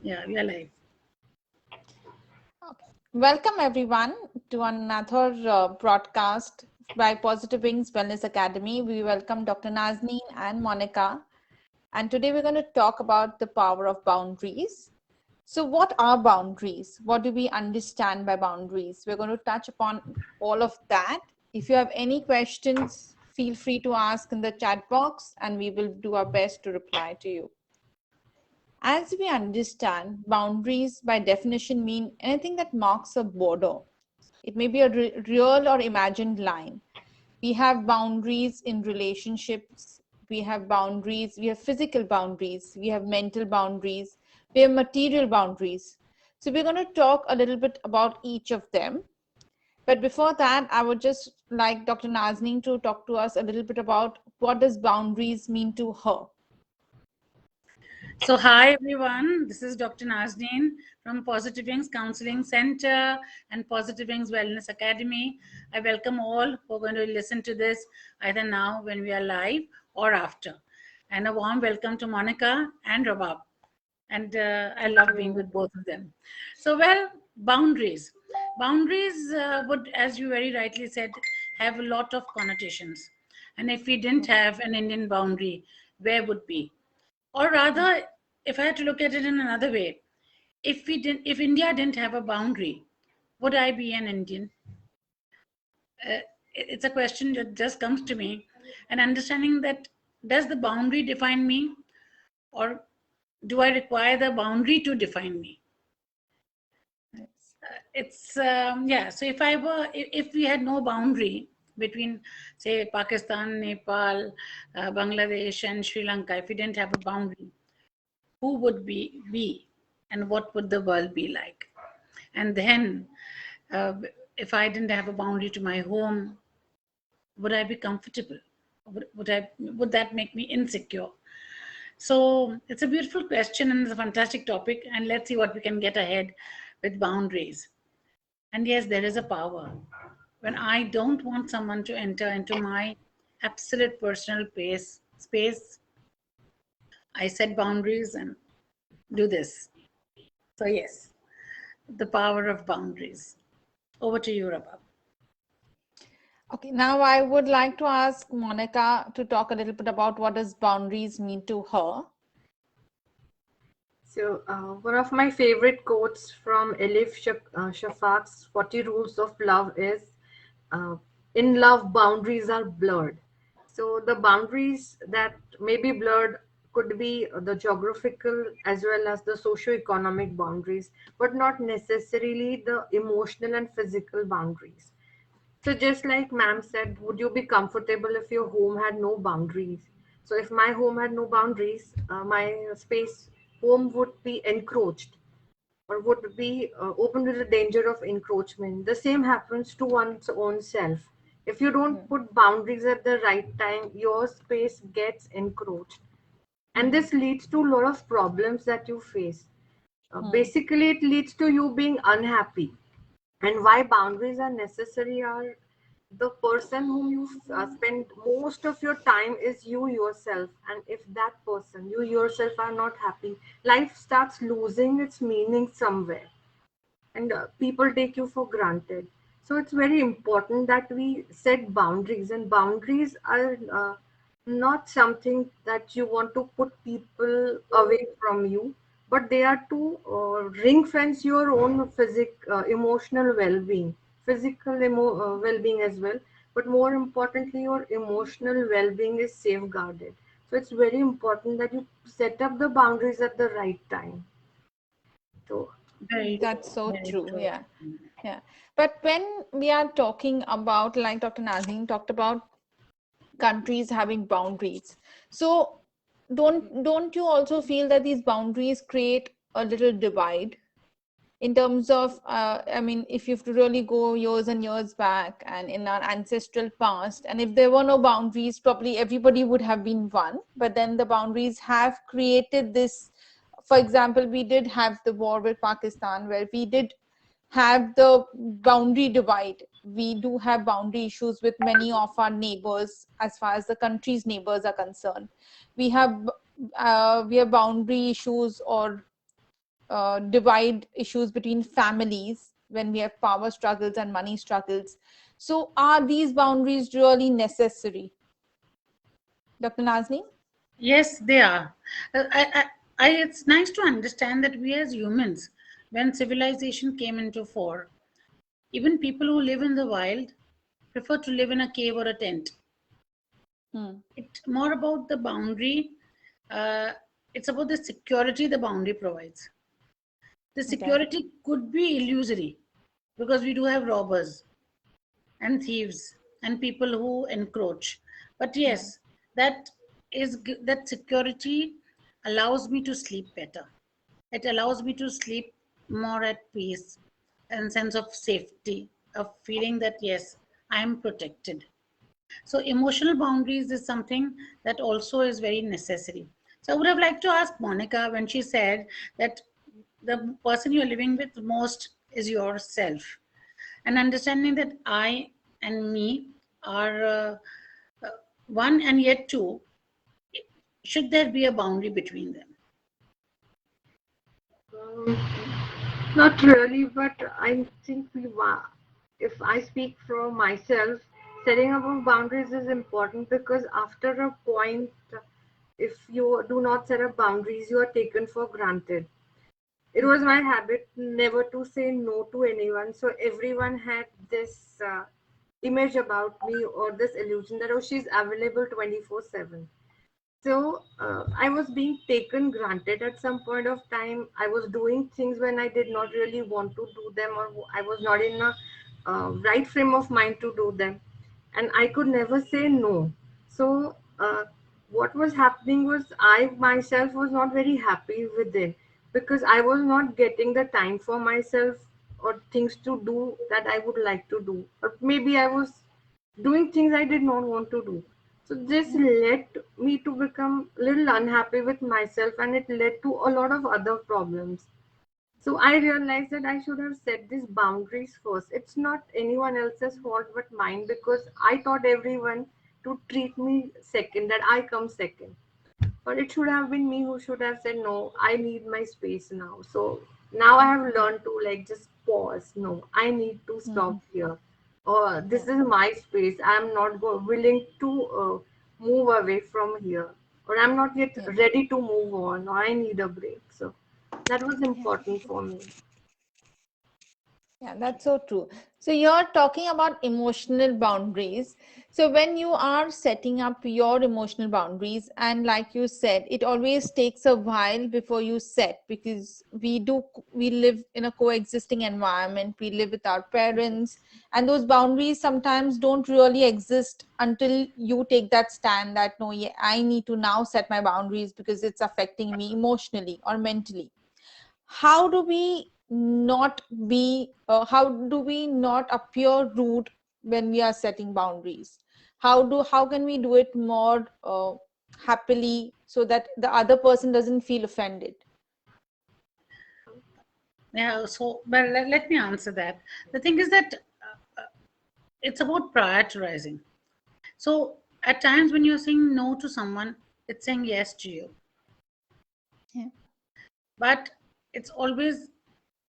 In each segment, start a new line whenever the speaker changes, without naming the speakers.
Yeah, we are live.
Okay. Welcome everyone to another broadcast by Positive Wings Wellness Academy. We welcome Dr. Nazneen and Monica. And today we're going to talk about the power of boundaries. So, what are boundaries? What do we understand by boundaries? We're going to touch upon all of that. If you have any questions, feel free to ask in the chat box and we will do our best to reply to you. As we understand, boundaries by definition mean anything that marks a border. It may be a real or imagined line. We have boundaries in relationships. We have boundaries. We have physical boundaries. We have mental boundaries. We have material boundaries. So we're going to talk a little bit about each of them. But before that, I would just like Dr. Nazneen to talk to us a little bit about what does boundaries mean to her.
So, hi everyone. This is Dr. Nazneen from Positive Wings Counseling Center and Positive Wings Wellness Academy. I welcome all who are going to listen to this either now when we are live or after. And a warm welcome to Monica and Rabab. And I love being with both of them. So, well, boundaries. Boundaries would, as you very rightly said, have a lot of connotations. And if we didn't have an Indian boundary, where would we? Or rather, if I had to look at it in another way, if India didn't have a boundary, would I be an Indian? It's a question that just comes to me, and understanding that, does the boundary define me, or do I require the boundary to define me? It's yeah. So if we had no boundary between, say, Pakistan, Nepal, Bangladesh, and Sri Lanka, if we didn't have a boundary, who would be we, and what would the world be like? And then, uh, if I didn't have a boundary to my home, would I be comfortable? Would that make me insecure? So it's a beautiful question and it's a fantastic topic. And let's see what we can get ahead with boundaries. And yes, there is a power. When I don't want someone to enter into my absolute personal space, I set boundaries and do this. So yes, the power of boundaries. Over to you, Rabab.
Okay, now I would like to ask Monica to talk a little bit about what does boundaries mean to her.
So, one of my favorite quotes from Elif Shafak's 40 Rules of Love is uh, in love, boundaries are blurred. So, the boundaries that may be blurred could be the geographical as well as the socio-economic boundaries, but not necessarily the emotional and physical boundaries. So, just like ma'am said, would you be comfortable if your home had no boundaries? So, if my home had no boundaries, my space home would be encroached or would be open to the danger of encroachment. The same happens to one's own self. If you don't put boundaries at the right time, your space gets encroached. And this leads to a lot of problems that you face. Basically, it leads to you being unhappy, and why boundaries are necessary are the person whom you spend most of your time is you yourself, and if that person you yourself are not happy, life starts losing its meaning somewhere, and people take you for granted. So it's very important that we set boundaries, and boundaries are not something that you want to put people away from you, but they are to ring fence your own emotional well-being, well-being as well, but more importantly your emotional well-being is safeguarded. So it's very important that you set up the boundaries at the right time. So
Very true.
That's so
Very
true.
true.
Yeah. Yeah. But when we are talking about, like Dr. Nazim talked about, countries having boundaries. So don't you also feel that these boundaries create a little divide in terms of I mean, if you have to really go years and years back and in our ancestral past, and if there were no boundaries, probably everybody would have been one. But then the boundaries have created this. For example, we did have the war with Pakistan where we did have the boundary divide. We do have boundary issues with many of our neighbors as far as the country's neighbors are concerned. We have boundary issues or divide issues between families when we have power struggles and money struggles. So are these boundaries really necessary? Dr. Nazni?
Yes, they are. It's nice to understand that we as humans, when civilization came into fore, even people who live in the wild prefer to live in a cave or a tent. It's more about the boundary. Uh, it's about the security the boundary provides. The security could be illusory because we do have robbers and thieves and people who encroach. But yes, that security allows me to sleep better. It allows me to sleep more at peace and sense of safety, of feeling that yes, I am protected. So emotional boundaries is something that also is very necessary. So I would have liked to ask Monica when she said that the person you're living with most is yourself, and understanding that I and me are one and yet two. Should there be a boundary between them?
Um, Not really, but I think if I speak for myself, setting up of boundaries is important because after a point, if you do not set up boundaries, you are taken for granted. It was my habit never to say no to anyone, so everyone had this image about me or this illusion that oh, she's available 24/7. So I was being taken granted at some point of time. I was doing things when I did not really want to do them, or I was not in a right frame of mind to do them, and I could never say no. So what was happening was I myself was not very happy with it because I was not getting the time for myself or things to do that I would like to do, or maybe I was doing things I did not want to do. So this led me to become a little unhappy with myself and it led to a lot of other problems. So I realized that I should have set these boundaries first. It's not anyone else's fault but mine because I taught everyone to treat me second, that I come second. But it should have been me who should have said, no, I need my space now. So now I have learned to like just pause. No, I need to stop here. Or this is my space. I'm not willing to move away from here. Or I'm not yet ready to move on. Or I need a break. So that was important for me.
Yeah, that's so true. So you're talking about emotional boundaries. So when you are setting up your emotional boundaries, and like you said, it always takes a while before you set because we live in a coexisting environment. We live with our parents, and those boundaries sometimes don't really exist until you take that stand that no, yeah, I need to now set my boundaries because it's affecting me emotionally or mentally. How do we not be how do we not appear rude when we are setting boundaries? How can we do it more happily so that the other person doesn't feel offended?
Yeah, so well, let me answer that. The thing is that it's about prioritizing. So at times when you're saying no to someone, it's saying yes to you.
Yeah.
But it's always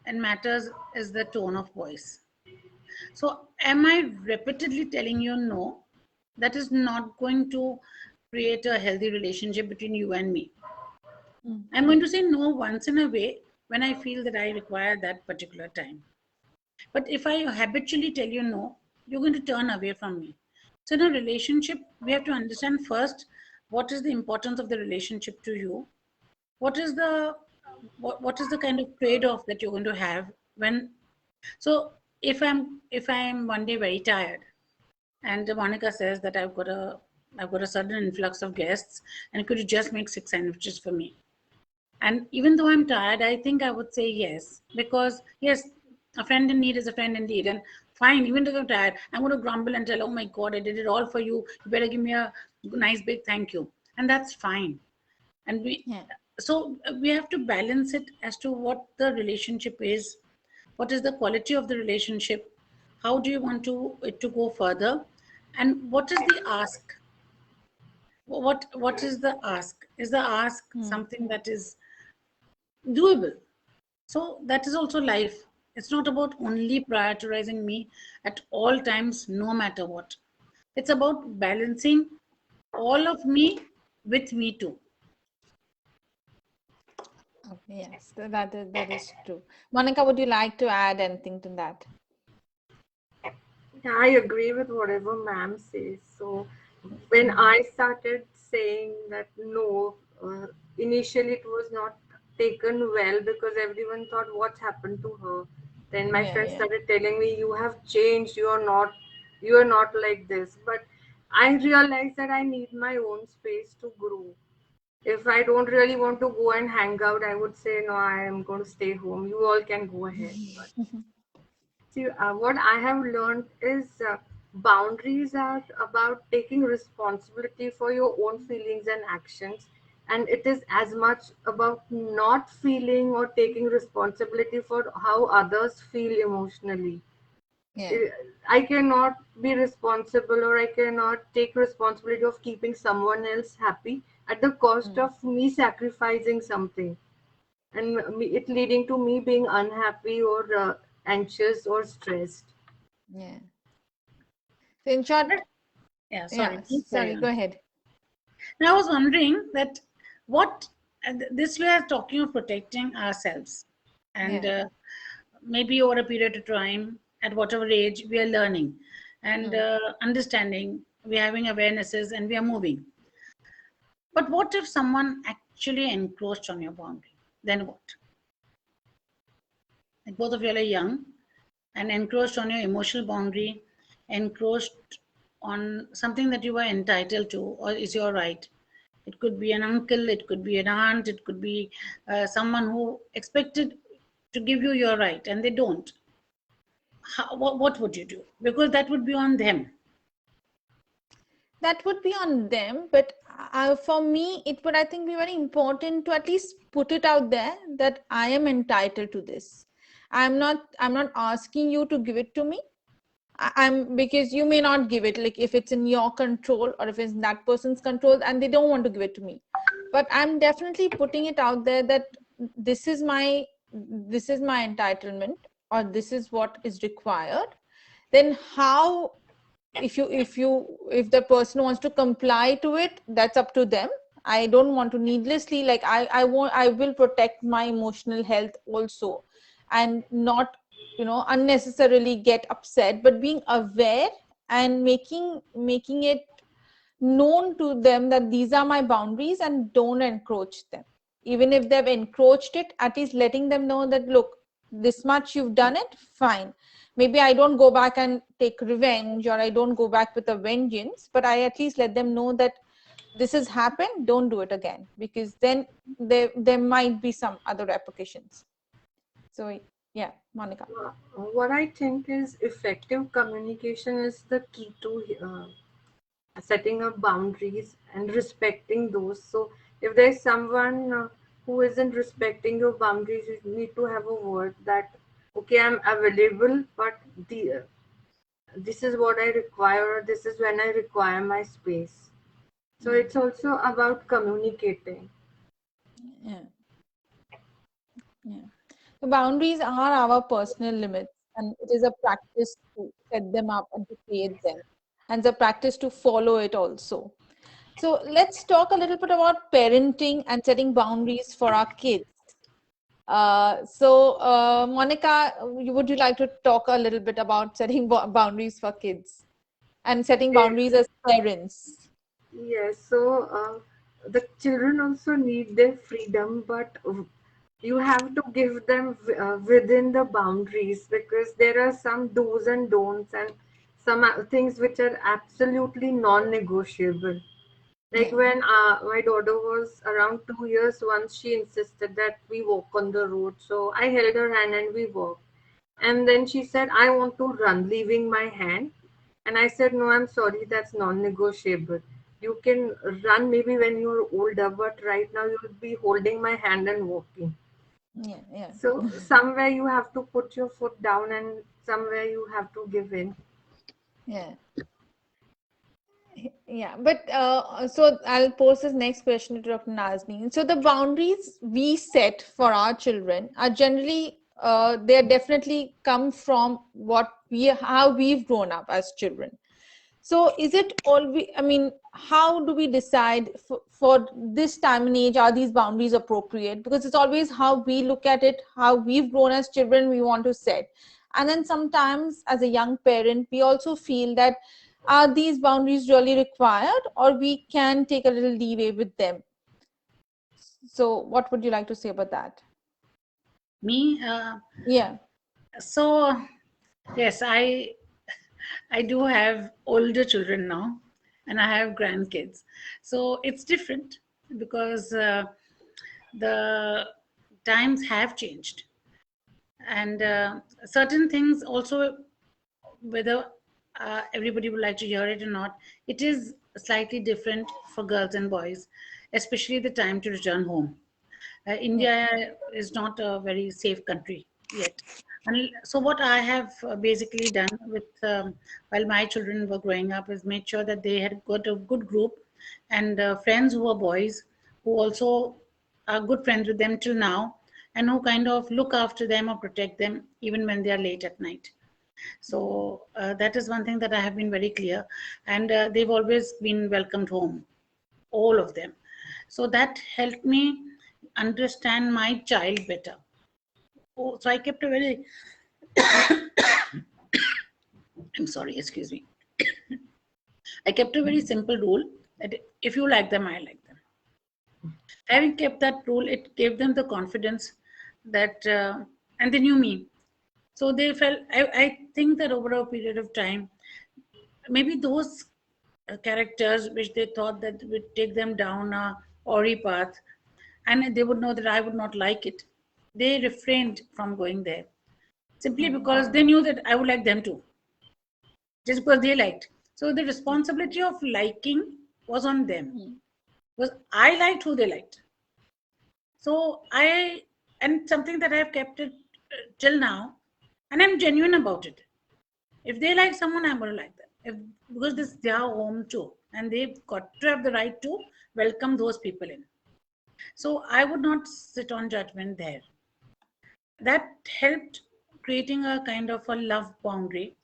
and matters is the tone of voice. So am I repeatedly telling you no? That is not going to create a healthy relationship between you and me. I'm going to say no once in a way when I feel that I require that particular time. But if I habitually tell you no, you're going to turn away from me. So in a relationship, we have to understand first what is the importance of the relationship to you. What is the what is the kind of trade-off that you're going to have when. So if I'm one day very tired, and Monica says that I've got a sudden influx of guests, and could you just make 6 sandwiches for me? And even though I'm tired, I think I would say yes, because yes, a friend in need is a friend indeed. And fine, even if I'm tired, I'm going to grumble and tell, oh my God, I did it all for you. You better give me a nice big thank you. And that's fine. And
Yeah.
so we have to balance it as to what the relationship is, what is the quality of the relationship, how do you want it to go further, and what is the ask? What is the ask? Is the ask something that is doable? So that is also life. It's not about only prioritizing me at all times, no matter what. It's about balancing all of me with me too.
Okay, yes, that is true. Monica, would you like to add anything to that?
Yeah, I agree with whatever ma'am says. So when I started saying that no, initially it was not taken well because everyone thought what's happened to her. Then my
Yeah,
friends
yeah.
started telling me you have changed, you are not like this. But I realized that I need my own space to grow. If I don't really want to go and hang out, I would say no, I am going to stay home. You all can go ahead. But see, what I have learned is boundaries are about taking responsibility for your own feelings and actions. And it is as much about not feeling or taking responsibility for how others feel emotionally.
Yeah.
I cannot be responsible or I cannot take responsibility of keeping someone else happy at the cost
Mm,
of me sacrificing something and it leading to me being unhappy or anxious or stressed.
yeah. So in short,
Yeah, sorry,
yeah,
please carry
sorry, go
on.
ahead.
Now, I was wondering that what this we are talking of protecting ourselves, and
Yeah.
maybe over a period of time, at whatever age we are learning and
Mm.
understanding, we are having awarenesses and we are moving. But what if someone actually encroached on your boundary? Then what? Like both of you are young and encroached on your emotional boundary, encroached on something that you were entitled to or is your right. It could be an uncle, it could be an aunt, it could be someone who expected to give you your right and they don't. What would you do? Because that would be on them.
That would be on them, but for me, it would, I think, be very important to at least put it out there that I am entitled to this. I'm not asking you to give it to me. I'm because you may not give it, like if it's in your control or if it's in that person's control and they don't want to give it to me. But I'm definitely putting it out there that this is my entitlement, or this is what is required. Then how, if the person wants to comply to it, that's up to them. I don't want to needlessly, like I will protect my emotional health also, and not unnecessarily get upset, but being aware and making it known to them that these are my boundaries and don't encroach them. Even if they've encroached it, at least letting them know that, look, this much you've done it, fine. Maybe I don't go back and take revenge, or I don't go back with a vengeance, but I at least let them know that this has happened, don't do it again, because then there might be some other repercussions. So yeah, Monica.
What I think is effective communication is the key to setting up boundaries and respecting those. So if there's someone who isn't respecting your boundaries, you need to have a word that, okay, I'm available, but this is what I require, or this is when I require my space. So it's also about communicating.
Yeah. Yeah. The boundaries are our personal limits, and it is a practice to set them up and to create them, and the practice to follow it also. So let's talk a little bit about parenting and setting boundaries for our kids. Monica, would you like to talk a little bit about setting boundaries for kids and setting boundaries as parents?
Yes, so the children also need their freedom, but you have to give them within the boundaries, because there are some do's and don'ts and some things which are absolutely non-negotiable. Like
Yeah.
when my daughter was around 2 years, once she insisted that we walk on the road. So I held her hand and we walked. And then she said, I want to run, leaving my hand. And I said, no, I'm sorry, that's non negotiable. You can run maybe when you're older, but right now you'll be holding my hand and walking.
Yeah, yeah.
So somewhere you have to put your foot down and somewhere you have to give in.
Yeah. Yeah, but so I'll pose this next question to Dr. Nazneen. So the boundaries we set for our children are generally they definitely come from how we've grown up as children. So is it always, I mean, how do we decide for this time and age, are these boundaries appropriate? Because it's always how we look at it, how we've grown as children, we want to set. And then sometimes as a young parent, we also feel that are these boundaries really required, or we can take a little leeway with them? So what would you like to say about that?
Me,
Yeah.
so yes, I do have older children now, and I have grandkids. So it's different because the times have changed, and certain things also, whether everybody would like to hear it or not, it is slightly different for girls and boys, especially the time to return home. India is not a very safe country yet. And so what I have basically done with while my children were growing up is made sure that they had got a good group and friends who are boys who also are good friends with them till now, and who kind of look after them or protect them even when they are late at night. So that is one thing that I have been very clear, and they've always been welcomed home, all of them. So that helped me understand my child better. Oh, so I kept a very, I'm sorry, excuse me. I kept a very simple rule that if you like them, I like them. Having kept that rule, it gave them the confidence that, and they knew me. So they felt, I think that over a period of time, maybe those characters which they thought that would take them down a ori path, and they would know that I would not like it, they refrained from going there simply because they knew that I would like them too, just because they liked. So the responsibility of liking was on them, because I liked who they liked. So and something that I've kept it till now, and I'm genuine about it. If they like someone, I'm going to like them. Because this is their home too, and they've got to have the right to welcome those people in. So I would not sit on judgment there. That helped creating a kind of a love boundary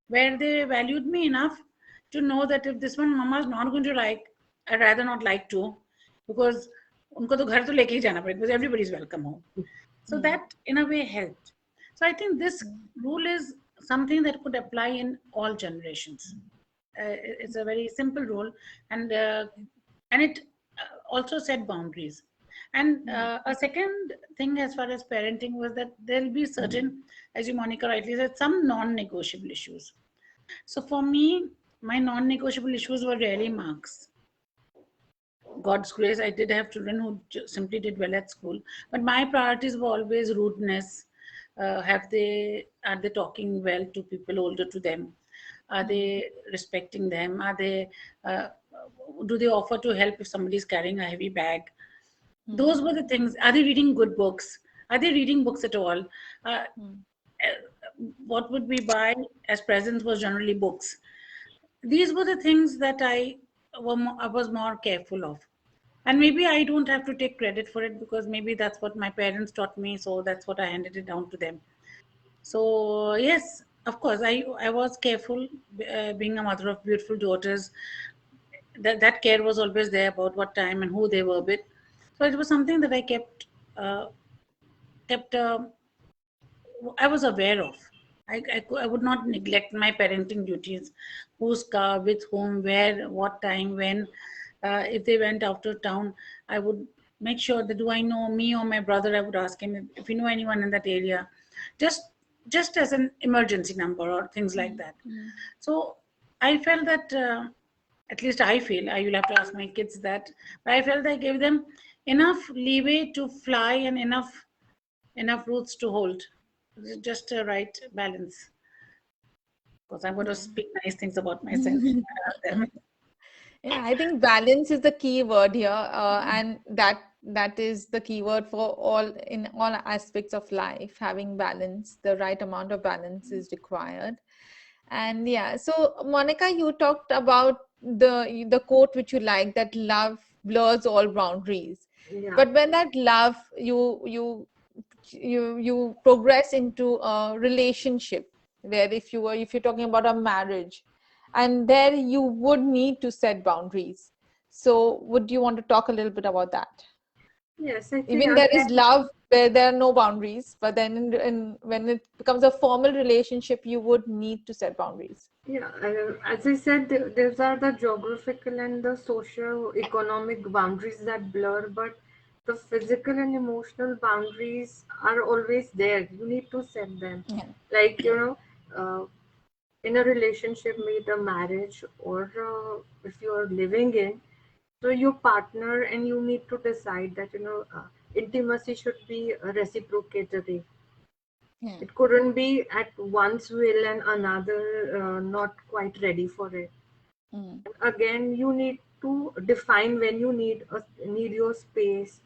where they valued me enough to know that if this one mama is not going to like, I'd rather not like to, because उनको तो घर तो लेके ही जाना पड़ेगा, because everybody is welcome home. So that in a way helped. So I think this rule is something that could apply in all generations. It's a very simple rule, and it also set boundaries. And a second thing as far as parenting was that there'll be certain, as you Monica rightly said, some non-negotiable issues. So for me, my non-negotiable issues were really marks. God's grace, I did have children who simply did well at school, but my priorities were always rudeness. Are they talking well to people older to them? Are they respecting them? Are they do they offer to help if somebody is carrying a heavy bag? Those were the things. Are they reading good books? Are they reading books at all? What would we buy as presents was generally books. These were the things that I was more careful of. And maybe I don't have to take credit for it, because maybe that's what my parents taught me, so that's what I handed it down to them. So yes, of course, I was careful, being a mother of beautiful daughters. That care was always there about what time and who they were with. So it was something that I kept I was aware of. I would not neglect my parenting duties. Whose car, with whom, where, what time, when. If they went out of town, I would make sure that, do I know me or my brother? I would ask him if you know anyone in that area, just just as an emergency number or things like that. So I felt that, at least I feel, I will have to ask my kids that, but I felt I gave them enough leeway to fly and enough roots to hold. Just a right balance. Because I'm going to speak nice things about myself.
Yeah, I think balance is the key word here, and that is the key word for all in all aspects of life. Having balance, the right amount of balance is required. And yeah, so Monica, you talked about the quote which you like, that love blurs all boundaries.
Yeah.
But when that love, you progress into a relationship, where if you're talking about a marriage, and there you would need to set boundaries. So would you want to talk a little bit about that?
Yes, I think
Even there is
again,
love where there are no boundaries, but then when it becomes a formal relationship, you would need to set boundaries.
yeah, as I said, these are the geographical and the socio-economic boundaries that blur, but the physical and emotional boundaries are always there. You need to set them.
Yeah.
Like, in a relationship, be it a marriage or if you are living in, so your partner and you need to decide that, intimacy should be reciprocatory.
Yeah.
It couldn't be at one's will and another not quite ready for it.
Mm.
Again, you need to define when you need your space,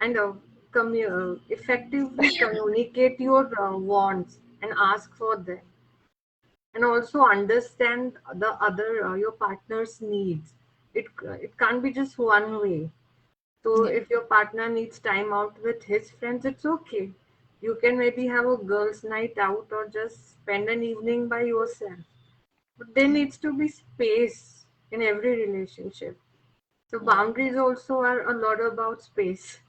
and effectively communicate your wants and ask for them, and also understand the other your partner's needs. It can't be just one way. So
Yeah.
if your partner needs time out with his friends, it's okay. You can maybe have a girls' night out or just spend an evening by yourself. But there needs to be space in every relationship. So
Yeah.
boundaries also are a lot about space.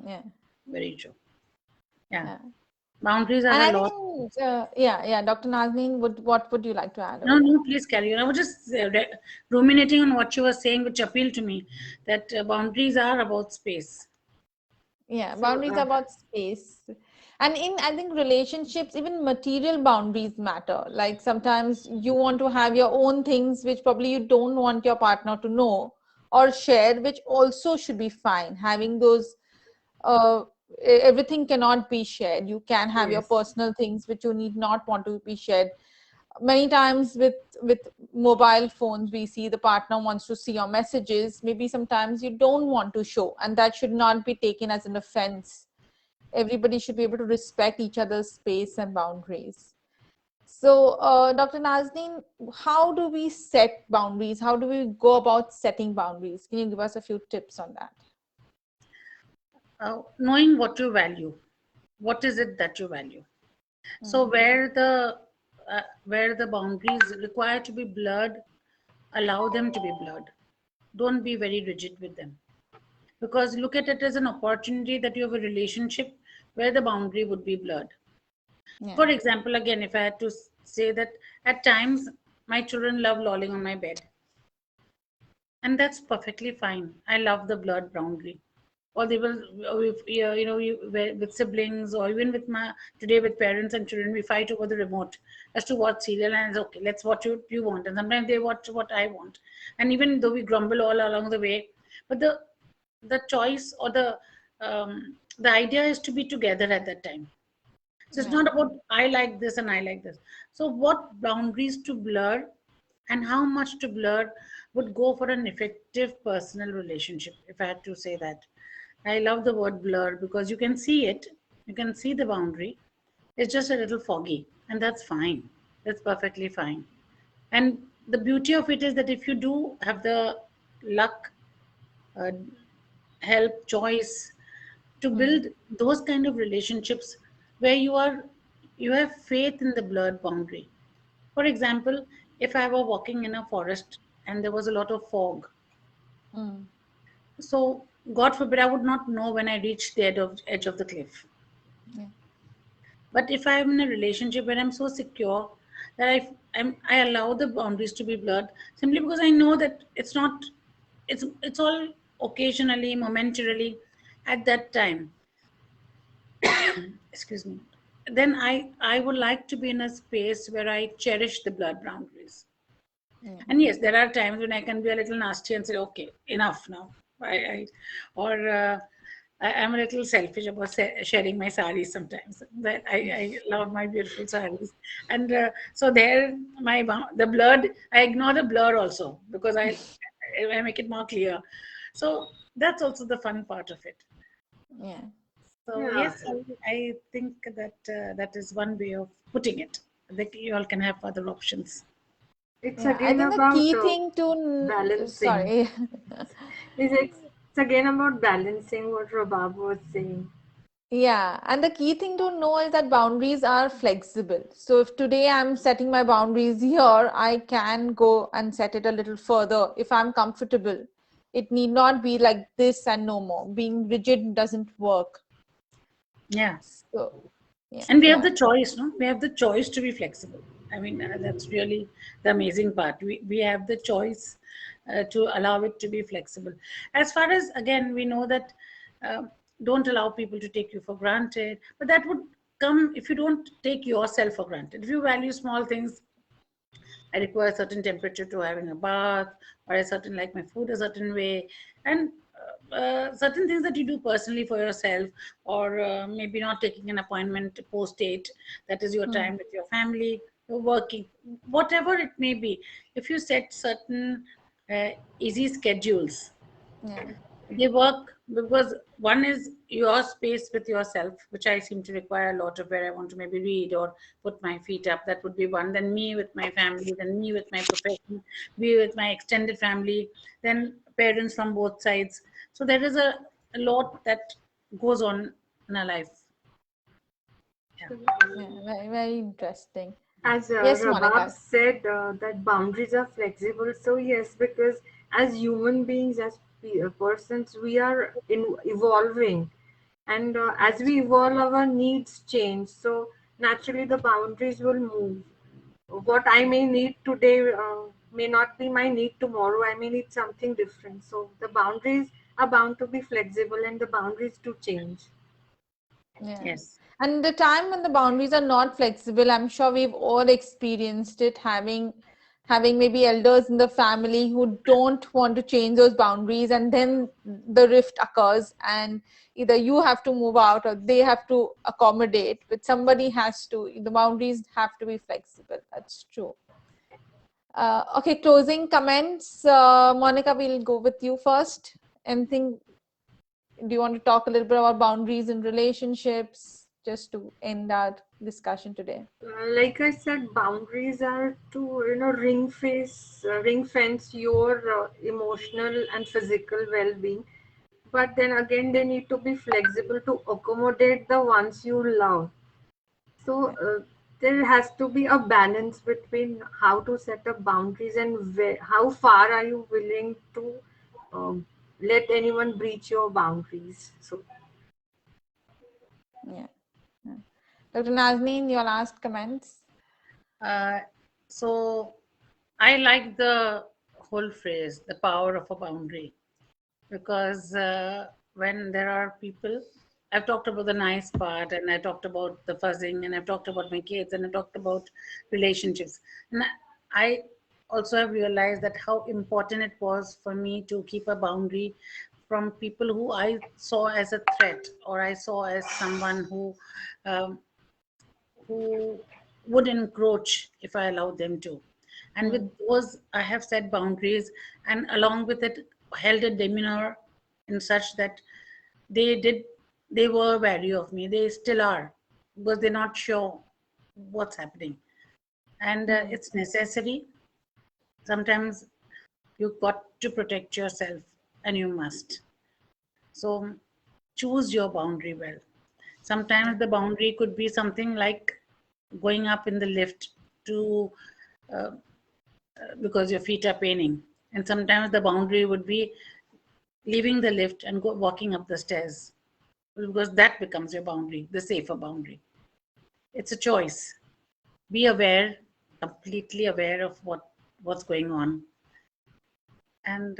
Yeah.
Very true. Yeah.
Yeah.
Boundaries are
And
a
I
lot.
think, yeah, Dr. Nazneen, what would you like to add
No,
over there?
no, please carry on. I was just ruminating on what you were saying, which appealed to me, that boundaries are about space.
Yeah,
So
boundaries are about space. And in, I think, relationships, even material boundaries matter. Like sometimes you want to have your own things, which probably you don't want your partner to know or share, which also should be fine. Having those, uh, everything cannot be shared. You can have your
yes,
personal things which you need not want to be shared. Many times with mobile phones, we see the partner wants to see your messages. Maybe sometimes you don't want to show, and that should not be taken as an offense. Everybody should be able to respect each other's space and boundaries. So Dr. Nazneen, how do we set boundaries? How do we go about setting boundaries? Can you give us a few tips on that?
Knowing what you value. What is it that you value? So
Mm.
where the boundaries require to be blurred, allow them to be blurred. Don't be very rigid with them, because look at it as an opportunity that you have a relationship where the boundary would be blurred.
Yeah.
For example, again, if I had to say that at times my children love lolling on my bed, and that's perfectly fine. I love the blurred boundary. Or they will, with, with siblings, or even with my today with parents and children, we fight over the remote as to what serial, and it's okay. Let's watch what you want, and sometimes they watch what I want, and even though we grumble all along the way, but the choice or the idea is to be together at that time. So it's
Yeah.
not about I like this and I like this. So what boundaries to blur and how much to blur would go for an effective personal relationship, if I had to say that. I love the word blur because you can see it, you can see the boundary. It's just a little foggy, and that's fine. That's perfectly fine. And the beauty of it is that if you do have the luck, uh, help, choice to
Mm.
build those kind of relationships where you have faith in the blurred boundary. For example, if I were walking in a forest and there was a lot of fog,
Mm.
so God forbid I would not know when I reached the edge of the cliff.
Yeah.
But if I'm in a relationship where I'm so secure that I allow the boundaries to be blurred, simply because I know that it's not, it's all occasionally, momentarily, at that time. Excuse me. Then I would like to be in a space where I cherish the blurred boundaries.
Yeah.
And yes, there are times when I can be a little nasty and say, okay, enough now. Or I'm a little selfish about sharing my saris sometimes. That I love my beautiful saris, and so there the blurred, I ignore the blur also because I make it more clear. So that's also the fun part of it.
Yeah.
So
yeah,
yes, I think that that is one way of putting it. That you all can have other options.
It's
Yeah, I
again
think the
about
key thing
balancing.
sorry.
It's again about balancing what Rabab was saying.
Yeah, and the key thing to know is that boundaries are flexible. So if today I'm setting my boundaries here, I can go and set it a little further if I'm comfortable. It need not be like this and no more. Being rigid doesn't work.
Yeah.
So, yeah,
And we have
yeah,
the choice, no? We have the choice to be flexible. I mean, that's really the amazing part. We have the choice to allow it to be flexible. As far as, again, we know that um, don't allow people to take you for granted, but that would come if you don't take yourself for granted. If you value small things, I require a certain temperature to having a bath, or a certain, like my food a certain way, and certain things that you do personally for yourself, or maybe not taking an appointment post date, that is your
hmm,
time with your family, you're working, whatever it may be. If you set certain uh, easy schedules,
yeah,
they work, because one is your space with yourself, which I seem to require a lot of, where I want to maybe read or put my feet up. That would be one. Then me with my family, then me with my profession, me with my extended family, then parents from both sides. So there is a lot that goes on in our life. Yeah.
yeah, very, very interesting.
As
Yes,
Rabab
Monica.
said, that boundaries are flexible. So yes, because as human beings, as persons, we are evolving, and as we evolve, our needs change. So naturally, the boundaries will move. What I may need today may not be my need tomorrow. I may need something different. So the boundaries are bound to be flexible, and the boundaries to change.
Yeah.
Yes.
And the time when the boundaries are not flexible, I'm sure we've all experienced it, having maybe elders in the family who don't want to change those boundaries, and then the rift occurs, and either you have to move out or they have to accommodate, but somebody has to, the boundaries have to be flexible. That's true. Okay, closing comments. Monica, we'll go with you first. Anything, do you want to talk a little bit about boundaries in relationships just to end our discussion today?
Like I said, boundaries are to ring fence your emotional and physical well-being. But then again, they need to be flexible to accommodate the ones you love. So there has to be a balance between how to set up boundaries and how far are you willing to um, let anyone breach your boundaries. So
Yeah. Yeah. Dr. Nazneen, your last comments?
Uh, so I like the whole phrase, the power of a boundary, because when there are people, I've talked about the nice part, and I talked about the fuzzing, and I've talked about my kids, and I talked about relationships. And I also have realized that how important it was for me to keep a boundary from people who I saw as a threat, or I saw as someone um, who would encroach if I allowed them to. And
Hmm.
with those, I have set boundaries, and along with it, held a demeanor in such that they did, they were wary of me. They still are, because they're not sure what's happening. And
Hmm.
it's necessary. Sometimes you've got to protect yourself, and you must. So choose your boundary well.
Yeah.
Sometimes the boundary could be something like going up in the lift to because your feet are paining, and sometimes the boundary would be leaving the lift and walking up the stairs, because that becomes your boundary, the safer boundary. It's a choice. Be aware, completely aware of what's going on, and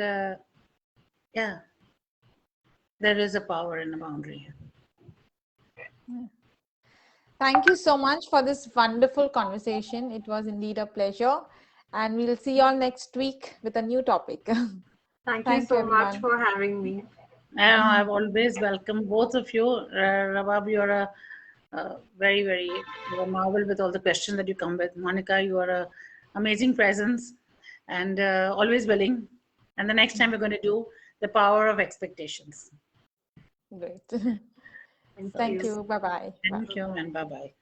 yeah, there is a power in a boundary.
Thank you so much for this wonderful conversation. It was indeed a pleasure. And we'll see you all next week with a new topic.
thank you
Thank you,
so much
everyone.
for having me.
I've always welcomed both of you. Rabab, you're a you're a marvel with all the questions that you come with. Monica, you are a amazing presence, and always willing. And the next time we're going to do the power of expectations.
Great.
Thank
So
Thank
you.
yes,
you. Bye-bye. Bye.
thank you, and bye bye.